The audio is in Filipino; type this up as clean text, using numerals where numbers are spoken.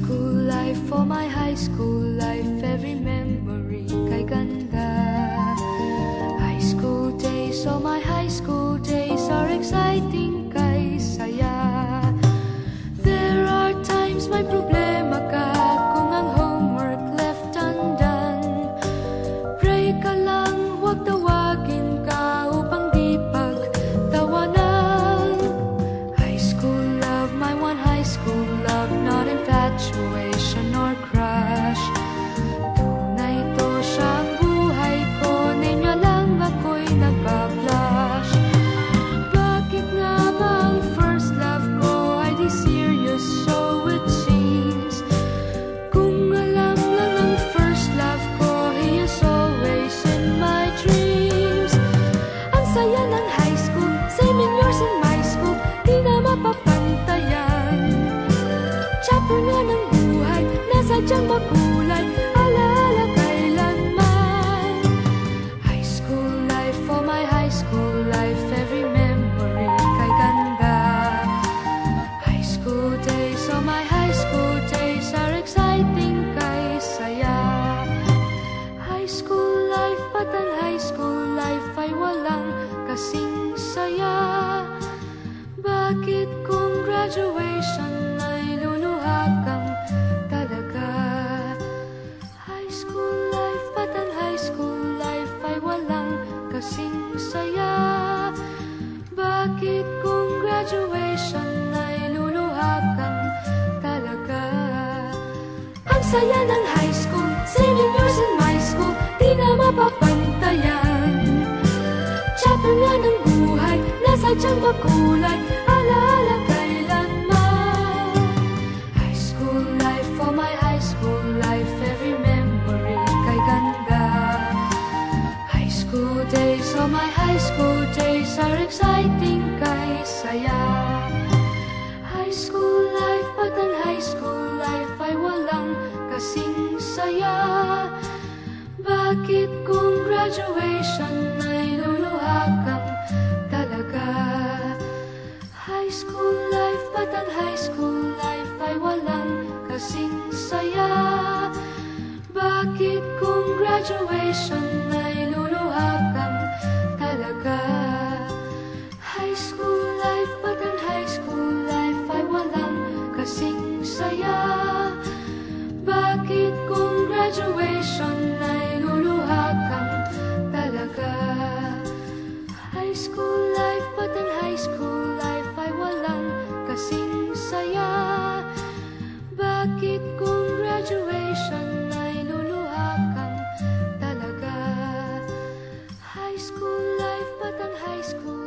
school life, for my high school life, every memory kay ganda. High school days, oh my high school days are exciting kay saya. There are times may problema ka kung ang homework left undone. Pray ka lang, huwag tawagin ka upang di pagtawanan. High school love, my one high school love, not infatuation or crush. Tunay to siyang buhay ko, niya lang ako'y nagbablush. Bakit nga ba ang first love ko ay di serious, so it seems? Kung alam lang ang first love ko, he is always in my dreams. Ang saya ng high school, same in yours in my school, di na mapapantayan. Chapter nga ng buhay, nasadyang makulay, alaala kailanman. High school life, for my high school life, every memory kay ganda. High school days, oh my high school days are exciting kay saya. High school life, but ang high school life ay walang kasing saya. Bakit kung graduation ay luluha kang talaga? High school life, but ang high school life ay walang kasing saya. Bakit kung graduation ay luluha kang talaga? Ang saya ng high school, same in yours in my school, di na mapapantayan. Chapter nga ng buhay, nasadyang makulay, alaala kailanman. High school life, for my high school life, every memory kay ganda. High school days, oh my high school days are exciting kay saya. High school life, but ang high school life ay walang kasing saya. Bakit kung graduation ay luluha kang talaga? High school life, but ang high school life ay walang kasing saya. Bakit kung graduation ay luluha kang talaga? High school life, but ang high school life ay walang kasing saya. Bakit kung graduation ay luluha kang talaga? High school life, but ang high school life ay walang kasing saya. Bakit kung graduation ay luluha kang talaga? High school life, but ang high school